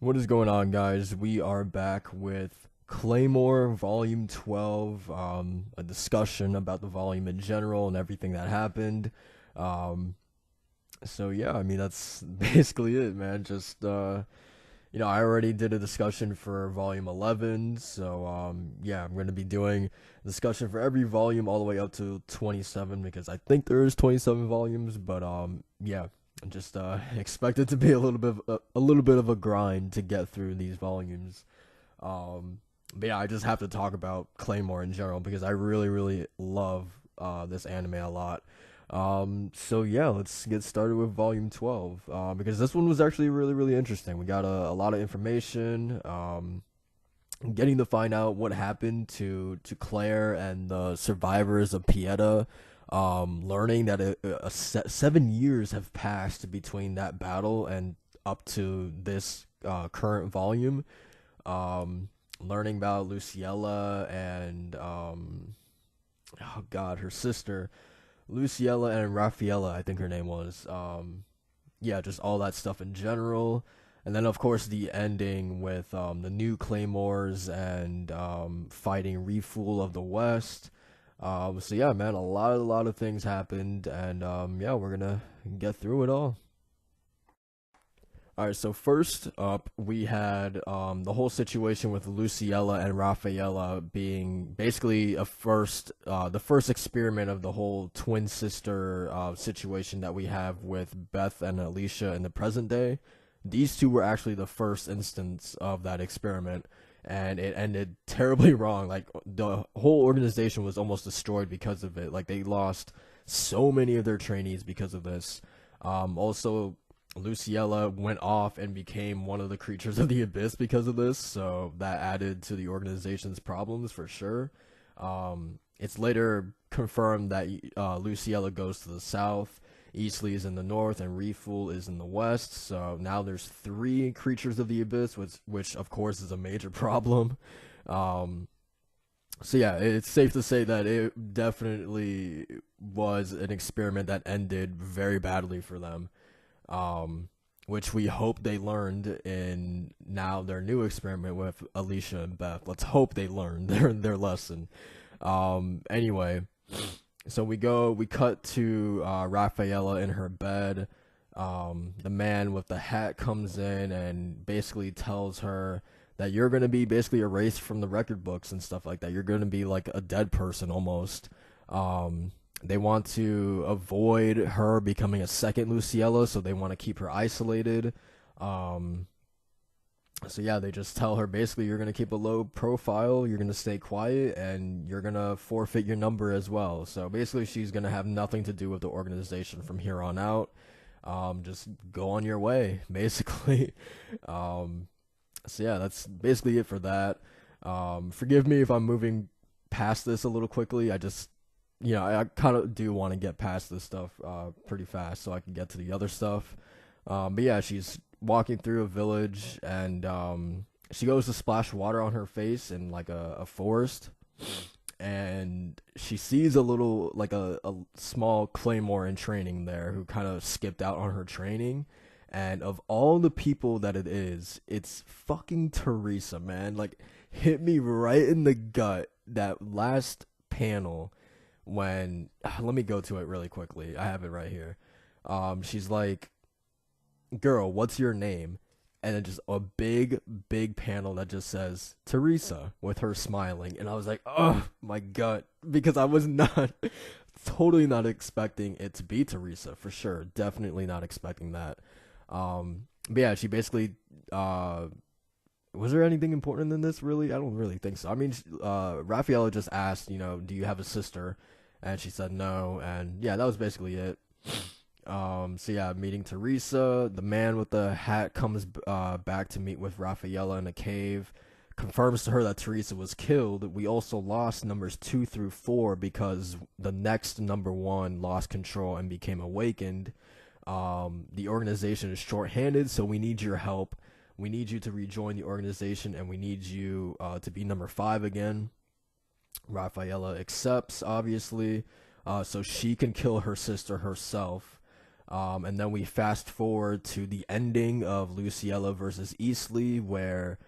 What is going on, guys? We are back with Claymore Volume 12, a discussion about the volume in general and everything that happened. Um, so yeah, I mean, that's basically it, man. I already did a discussion for Volume 11, so yeah, I'm going to be doing a discussion for every volume all the way up to 27 because I think there is 27 volumes, but yeah, just expect it to be a little bit of a grind to get through these volumes. But yeah, I just have to talk about Claymore in general because I really love this anime a lot. So yeah, let's get started with volume 12 because this one was actually really interesting. We got a lot of information, getting to find out what happened to Claire and the survivors of Pieta. Learning that 7 years have passed between that battle and up to this current volume. Learning about Luciella and oh god, her sister Luciella and Raffaella, I think her name was. Yeah, just all that stuff in general. And then, of course, the ending with the new Claymores and fighting Refool of the West. So yeah, man, a lot of things happened, and yeah, we're gonna get through it all. All right, so first up, we had the whole situation with Luciella and Raffaella being basically the first experiment of the whole twin sister situation that we have with Beth and Alicia in the present day. These two were actually the first instance of that experiment, and it ended terribly wrong. Like the whole organization was almost destroyed because of it. Like they lost so many of their trainees because of this. Also, Luciella went off and became one of the creatures of the abyss because of this, so that added to the organization's problems for sure. It's later confirmed that Luciella goes to the south, Eastleigh is in the north, and Refool is in the west. So now there's three creatures of the abyss, which of course is a major problem. Um, so yeah, it's safe to say that it definitely was an experiment that ended very badly for them, um, which we hope they learned in now their new experiment with Alicia and Beth. Let's hope they learned their lesson. Anyway, so we cut to Rafaela in her bed. The man with the hat comes in and basically tells her that you're gonna be basically erased from the record books and stuff like that. You're gonna be like a dead person almost. They want to avoid her becoming a second Luciella, so they want to keep her isolated. Um, so yeah, they just tell her basically you're gonna keep a low profile, you're gonna stay quiet, and you're gonna forfeit your number as well. So basically, she's gonna have nothing to do with the organization from here on out. Just go on your way, basically. Um, so yeah, that's basically it for that. Forgive me if I'm moving past this a little quickly. I kind of do want to get past this stuff pretty fast so I can get to the other stuff. But yeah, she's walking through a village and she goes to splash water on her face in like a forest. And she sees a small Claymore in training there who kind of skipped out on her training. And of all the people that it is, it's fucking Teresa, man. Like, hit me right in the gut that last panel when let me go to it really quickly. I have it right here. She's like, "Girl, what's your name?" And then just a big panel that just says Teresa with her smiling, and I was like, "Oh my god," because I was not totally not expecting it to be Teresa for sure. Definitely not expecting that. But yeah, she basically was there anything important in this really? I don't really think so. I mean, Raffaella just asked, do you have a sister? And she said no, and yeah, that was basically it. So yeah, meeting Teresa, the man with the hat comes back to meet with Raffaella in a cave, confirms to her that Teresa was killed. We also lost numbers 2 through 4 because the next number 1 lost control and became awakened. The organization is short-handed, so we need your help. We need you to rejoin the organization, and we need you to be number 5 again. Raffaella accepts, obviously, so she can kill her sister herself. And then we fast forward to the ending of Luciella versus Eastleigh, where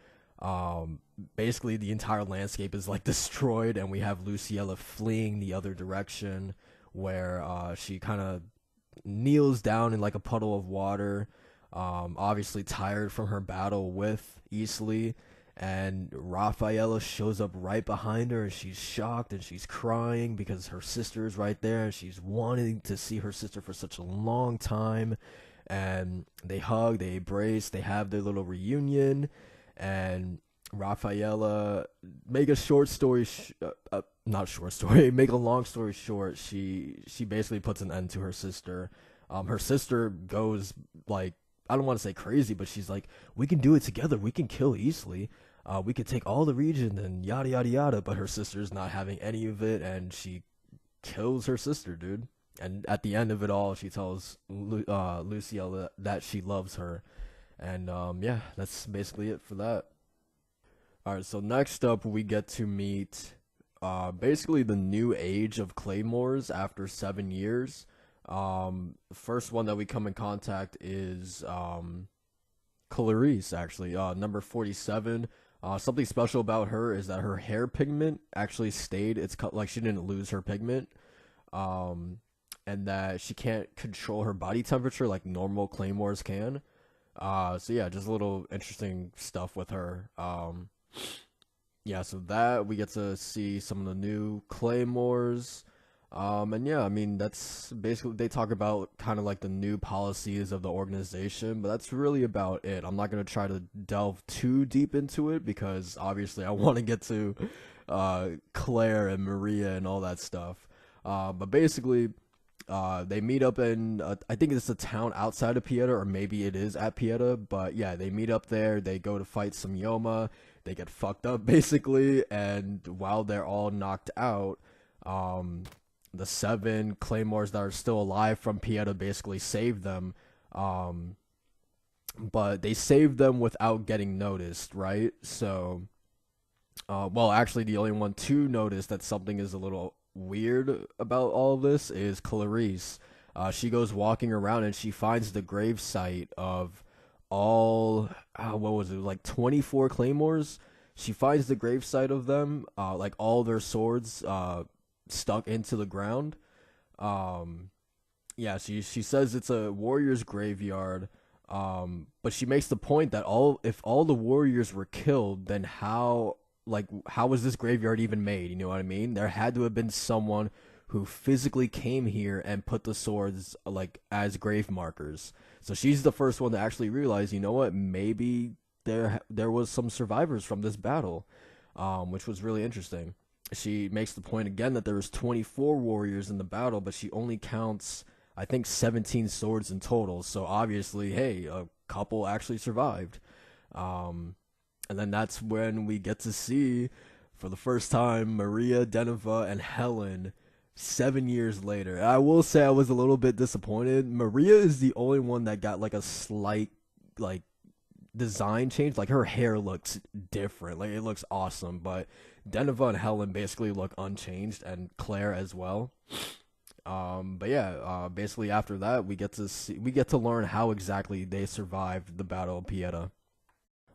um, basically the entire landscape is like destroyed, and we have Luciella fleeing the other direction, where she kind of kneels down in like a puddle of water, obviously tired from her battle with Eastleigh. And Rafaela shows up right behind her, and she's shocked and she's crying because her sister is right there, and she's wanting to see her sister for such a long time. And they hug, they embrace, they have their little reunion. And Rafaela, make a short story, not short story, make a long story short, she basically puts an end to her sister. Her sister goes like, I don't want to say crazy, but she's like, we can do it together. We can kill Eastleigh. We could take all the region and yada yada yada. But her sister's not having any of it, and she kills her sister, dude. And at the end of it all, she tells Lucielle that she loves her. And yeah, that's basically it for that. All right, so next up, we get to meet basically the new age of Claymores after 7 years. The first one that we come in contact is Clarice, actually, number 47. Something special about her is that her hair pigment actually stayed. It's cut like she didn't lose her pigment. Um, and that she can't control her body temperature like normal Claymores can. So yeah, just a little interesting stuff with her. Yeah, so that we get to see some of the new Claymores. And yeah, I mean, that's basically, they talk about kind of like the new policies of the organization, but that's really about it. I'm not going to try to delve too deep into it because obviously I want to get to Claire and Maria and all that stuff. But basically, they meet up in, I think it's a town outside of Pieta, or maybe it is at Pieta, but yeah, they meet up there. They go to fight some Yoma. They get fucked up basically, and while they're all knocked out, the seven Claymores that are still alive from Pieta basically save them. Um, but they save them without getting noticed, right? So, well, actually, the only one to notice that something is a little weird about all of this is Clarice. She goes walking around and she finds the grave site of all, what was it, like 24 Claymores? She finds the grave site of them, like all their swords, stuck into the ground. Um, yeah, she says it's a warrior's graveyard. But she makes the point that all if all the warriors were killed, then how was this graveyard even made? You know what I mean? There had to have been someone who physically came here and put the swords like as grave markers. So she's the first one to actually realize, you know what? Maybe there was some survivors from this battle, which was really interesting. She makes the point again that there was 24 warriors in the battle, but she only counts, I think, 17 swords in total. So obviously, hey, a couple actually survived. Um, and then that's when we get to see, for the first time, Maria, Deneva, and Helen 7 years later. I will say I was a little bit disappointed. Maria is the only one that got like a slight like design change. Like her hair looks different. Like it looks awesome. But Deneva and Helen basically look unchanged, and Claire as well. But yeah, basically after that we get to learn how exactly they survived the Battle of Pieta.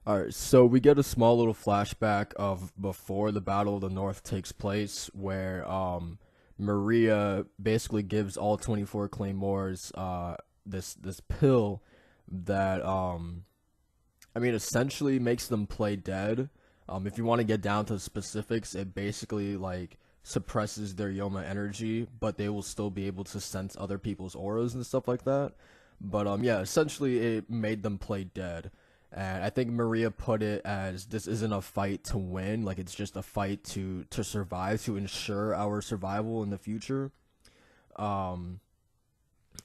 Alright, so we get a small little flashback of before the Battle of the North takes place, where Maria basically gives all 24 Claymores this pill that I mean essentially makes them play dead. If you want to get down to the specifics, it basically like suppresses their Yoma energy, but they will still be able to sense other people's auras and stuff like that. But yeah, essentially it made them play dead. And I think Maria put it as this isn't a fight to win, like it's just a fight to survive, to ensure our survival in the future. Um,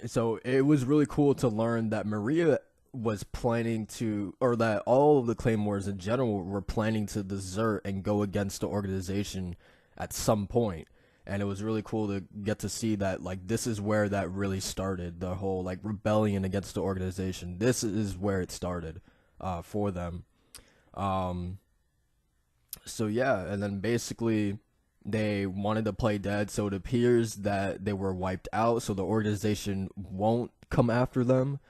so it was really cool to learn that Maria was planning to, or that all of the Claymores in general were planning to desert and go against the organization at some point. And it was really cool to get to see that, like, this is where that really started, the whole, like, rebellion against the organization. This is where it started, for them. Um, so yeah, and then basically they wanted to play dead, so it appears that they were wiped out, so the organization won't come after them.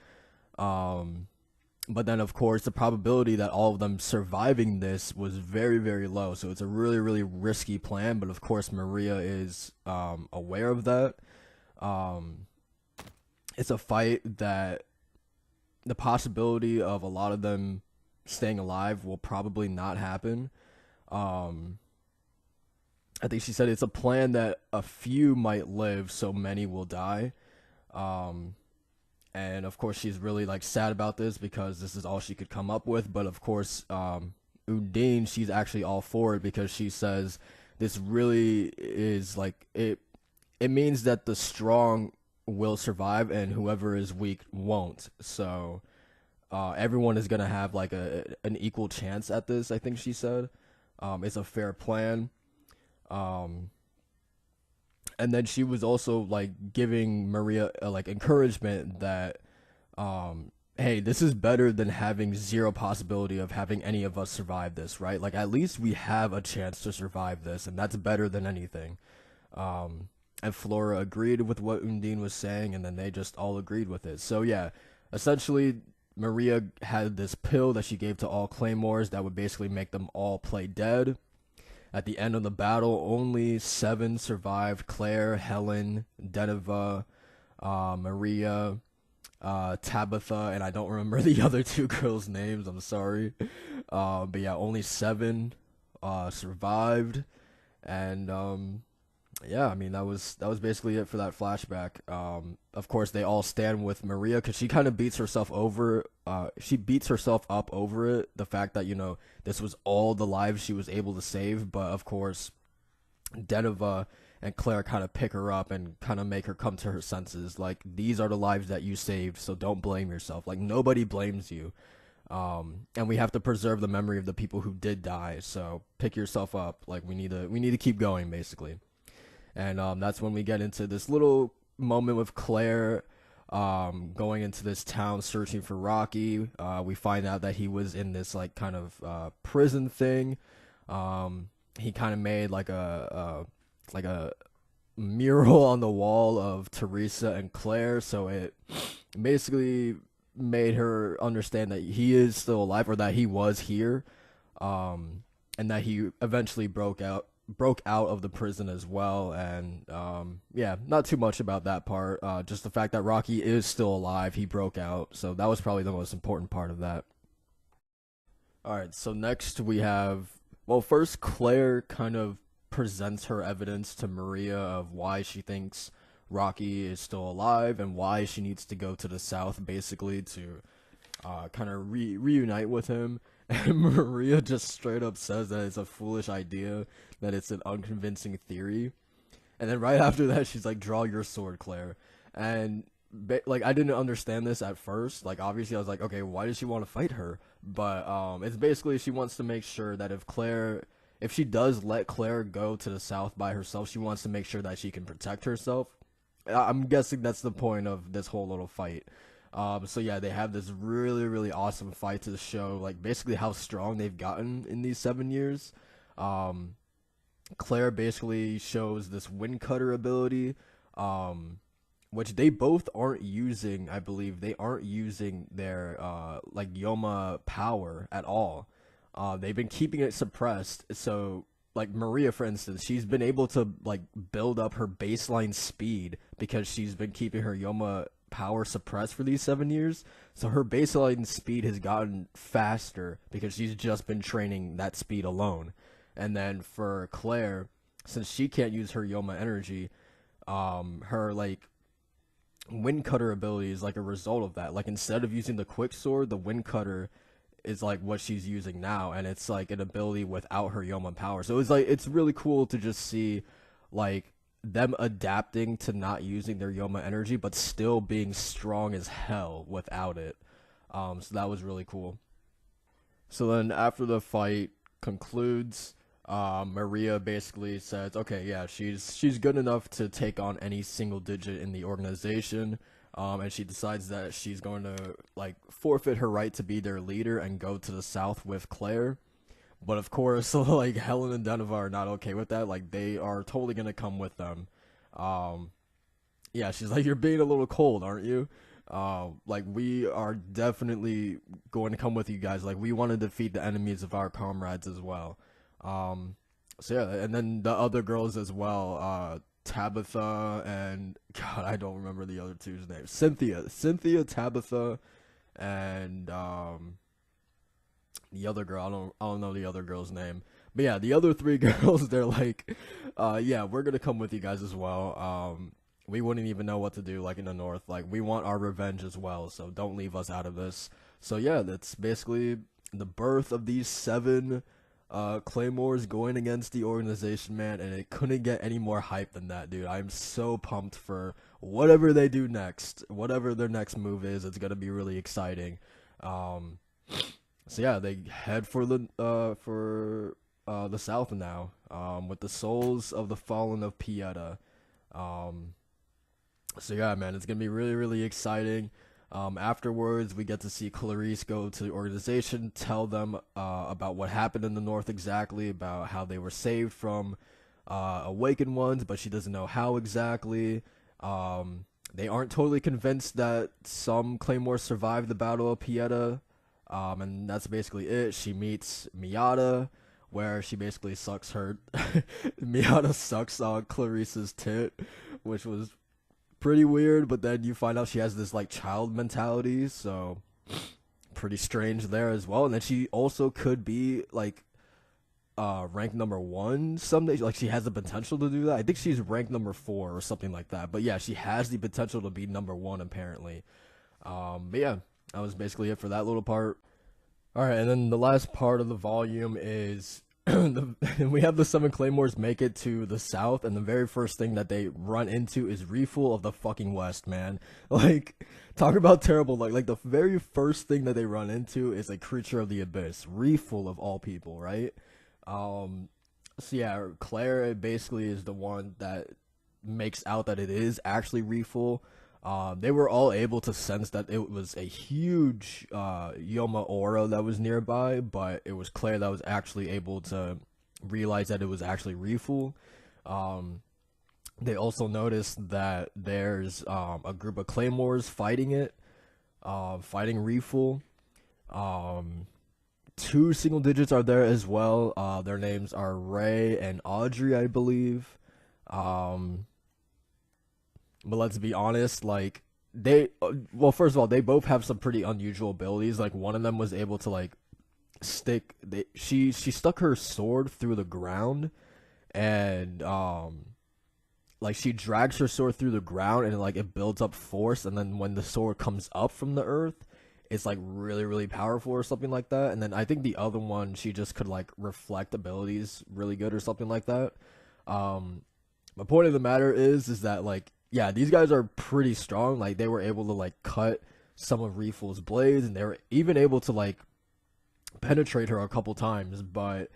Um, but then, of course, the probability that all of them surviving this was very, very low. So it's a really, really risky plan. But of course, Maria is aware of that. Um, it's a fight that the possibility of a lot of them staying alive will probably not happen. Um, I think she said it's a plan that a few might live, so many will die. Um, and of course, she's really like sad about this because this is all she could come up with. But of course, Undine, she's actually all for it because she says this really is like it. It means that the strong will survive and whoever is weak won't. So everyone is gonna have like an equal chance at this. I think she said it's a fair plan. Um, and then she was also like giving Maria like encouragement that hey, this is better than having zero possibility of having any of us survive this, right? Like at least we have a chance to survive this, and that's better than anything. And Flora agreed with what Undine was saying, and then they just all agreed with it. So yeah, essentially Maria had this pill that she gave to all Claymores that would basically make them all play dead. At the end of the battle, only 7 survived: Claire, Helen, Deneva, Maria, Tabitha, and I don't remember the other 2 girls' names, I'm sorry. But yeah, only 7 survived. And yeah, I mean that was basically it for that flashback. Of course, they all stand with Maria because she kind of beats herself over. She beats herself up over it. The fact that this was all the lives she was able to save, but of course, Deneva and Claire kind of pick her up and kind of make her come to her senses. Like, these are the lives that you saved, so don't blame yourself. Like, nobody blames you. And we have to preserve the memory of the people who did die. So pick yourself up. Like, we need to keep going, basically. And that's when we get into this little moment with Claire going into this town searching for Rocky. We find out that he was in this like kind of prison thing. He kind of made like a mural on the wall of Teresa and Claire, so it basically made her understand that he is still alive, or that he was here, and that he eventually broke out of the prison as well. And yeah, not too much about that part, just the fact that Rocky is still alive. He broke out, so that was probably the most important part of that. All right, so next we have, well, first Claire kind of presents her evidence to Maria of why she thinks Rocky is still alive and why she needs to go to the south, basically to kind of reunite with him. And Maria just straight up says that it's a foolish idea, that it's an unconvincing theory. And then right after that, she's like, "Draw your sword, Claire." And like, I didn't understand this at first. Like, obviously, I was like, okay, why does she want to fight her? But it's basically she wants to make sure that if she does let Claire go to the south by herself, she wants to make sure that she can protect herself. I'm guessing that's the point of this whole little fight. So yeah, they have this really, really awesome fight to show, like, basically how strong they've gotten in these 7 years. Claire basically shows this wind cutter ability, which they both aren't using. I believe they aren't using their like Yoma power at all. They've been keeping it suppressed. So like Maria, for instance, she's been able to like build up her baseline speed because she's been keeping her Yoma power suppressed for these 7 years. So her baseline speed has gotten faster because she's just been training that speed alone. And then for Claire, since she can't use her Yoma energy, her like wind cutter ability is like a result of that. Like, instead of using the quick sword, the wind cutter is like what she's using now, and it's like an ability without her Yoma power. So it's like, it's really cool to just see like them adapting to not using their Yoma energy but still being strong as hell without it. So that was really cool. So then after the fight concludes, Maria basically says, okay, yeah, she's good enough to take on any single digit in the organization. And she decides that she's going to like forfeit her right to be their leader and go to the south with Claire. But of course, like Helen and Deneva are not okay with that. Like they are totally gonna come with them. Um, yeah, she's like, you're being a little cold, aren't you? Like we are definitely going to come with you guys. Like we want to defeat the enemies of our comrades as well. Um, so yeah, and then the other girls as well. Tabitha and God, I don't remember the other two's names. Cynthia, Tabitha, and the other girl. I don't know the other girl's name. But yeah, the other three girls, they're like, yeah, we're gonna come with you guys as well. We wouldn't even know what to do like in the north. Like we want our revenge as well, so don't leave us out of this. So yeah, that's basically the birth of these seven Claymores going against the organization, man, and it couldn't get any more hype than that, dude. I'm so pumped for whatever they do next. Whatever their next move is, it's gonna be really exciting. Um so yeah, they head for the south now, with the souls of the fallen of Pieta. Um so yeah, man, it's gonna be really, really exciting. Afterwards, we get to see Clarice go to the organization, tell them about what happened in the North exactly, about how they were saved from awakened ones, but she doesn't know how exactly. They aren't totally convinced that some Claymores survived the Battle of Pieta, and that's basically it. She meets Miata, where she basically sucks her. Miata sucks on Clarice's tit, which was pretty weird, but then you find out she has this like child mentality, so pretty strange there as well. And then she also could be like ranked number one someday. Like she has the potential to do that. I think she's ranked number 4 or something like that. But yeah, she has the potential to be number 1 apparently. But yeah, that was basically it for that little part. All right, and then the last part of the volume is we have the seven Claymores make it to the south, and the very first thing that they run into is Refool of the fucking West, man. Like, talk about terrible luck. Like, the very first thing that they run into is a creature of the abyss, Refool of all people, right? So yeah, Claire basically is the one that makes out that it is actually Refool. They were all able to sense that it was a huge Yoma aura that was nearby, but it was Claire that was actually able to realize that it was actually Refool. They also noticed that there's a group of Claymores fighting it, fighting Refool. 2 single digits are there as well. Their names are Ray and Audrey, I believe. But let's be honest, like well, first of all, they both have some pretty unusual abilities. Like one of them was able to like she stuck her sword through the ground, and like she drags her sword through the ground, and like it builds up force, and then when the sword comes up from the earth, it's like really, really powerful or something like that. And then I think the other one, she just could like reflect abilities really good or something like that. My point of the matter is that like, yeah, these guys are pretty strong. Like they were able to like cut some of Refool's blades, and they were even able to like penetrate her a couple times. But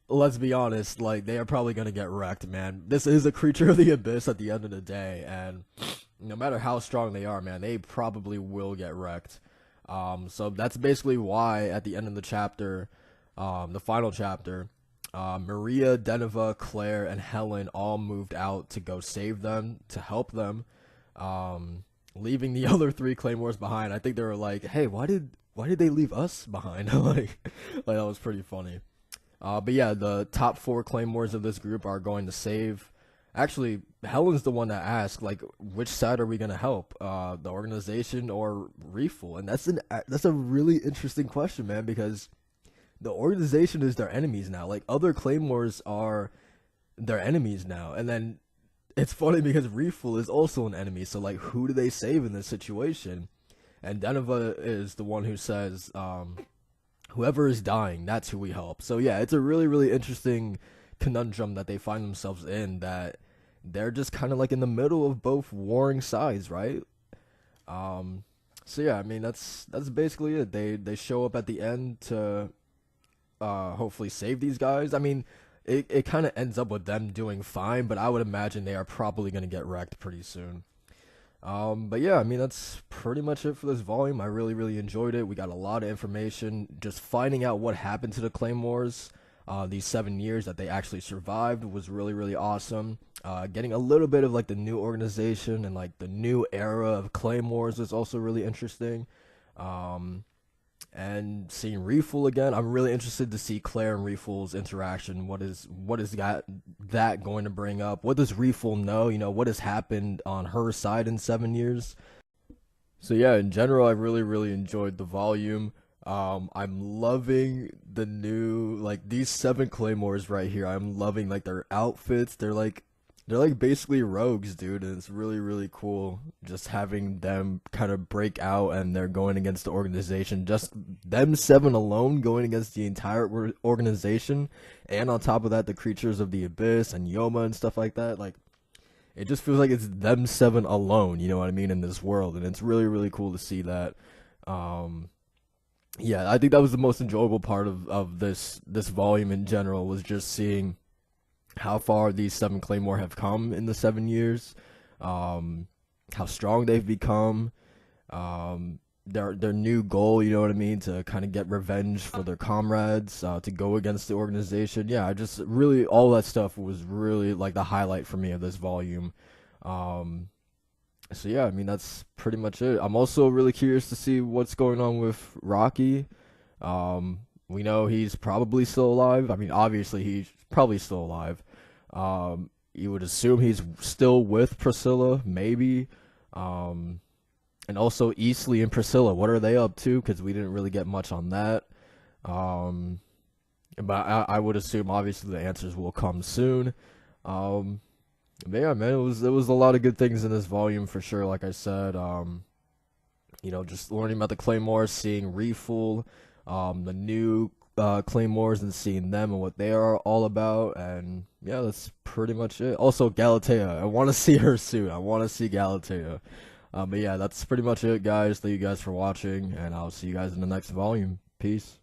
let's be honest, like they are probably gonna get wrecked, man. This is a creature of the abyss at the end of the day, and no matter how strong they are, man, they probably will get wrecked. So that's basically why at the end of the chapter, the final chapter, Maria, Deneva, Claire, and Helen all moved out to go save them, to help them, leaving the other 3 Claymores behind. I think they were like, hey, why did they leave us behind? like that was pretty funny. But yeah, the top 4 Claymores of this group are going to save. Actually, Helen's the one that asked, like, which side are we gonna help, the organization or Refool? And that's a really interesting question, man, because the organization is their enemies now. Like other Claymores are their enemies now, and then it's funny because Refool is also an enemy. So like, who do they save in this situation? And Deneva is the one who says, whoever is dying, that's who we help. So yeah, it's a really, really interesting conundrum that they find themselves in, that they're just kind of like in the middle of both warring sides, right? So yeah, I mean that's basically it. They show up at the end to hopefully save these guys. I mean, it kind of ends up with them doing fine, but I would imagine they are probably going to get wrecked pretty soon. But yeah, I mean, that's pretty much it for this volume. I really, really enjoyed it. We got a lot of information, just finding out what happened to the Claymores. these 7 years that they actually survived was really, really awesome. Getting a little bit of like the new organization and like the new era of Claymores is also really interesting. Um, and seeing Refool again, I'm really interested to see Claire and Refool's interaction. What is that going to bring up? What does Refool know? What has happened on her side in 7 years? So yeah, in general, I really, really enjoyed the volume. I'm loving the new like these seven claymores right here. I'm loving like their outfits. They're like basically rogues, dude, and it's really, really cool just having them kind of break out and they're going against the organization. Just them seven alone going against the entire organization, and on top of that, the creatures of the abyss and Yoma and stuff like that. Like it just feels like it's them seven alone, you know what I mean, in this world, and it's really, really cool to see that. Um, yeah, I think that was the most enjoyable part of this volume in general, was just seeing how far these seven Claymore have come in the 7 years, um, how strong they've become, their new goal, you know what I mean, to kind of get revenge for their comrades, to go against the organization. Yeah, I just really, all that stuff was really like the highlight for me of this volume. Um, so yeah, I mean that's pretty much it. I'm also really curious to see what's going on with Rocky. We know he's probably still alive. I mean, obviously he's probably still alive. You would assume he's still with Priscilla, maybe. Um, and also Eastley and Priscilla, what are they up to? Because we didn't really get much on that. Um, but I would assume obviously the answers will come soon. Um, but yeah, man, it was a lot of good things in this volume for sure. Like I said, just learning about the Claymores, seeing Refool, the new Claymores, and seeing them and what they are all about. And yeah, that's pretty much it. Also, Galatea, I want to see her soon. I want to see Galatea. But yeah, that's pretty much it, guys. Thank you guys for watching, and I'll see you guys in the next volume. Peace.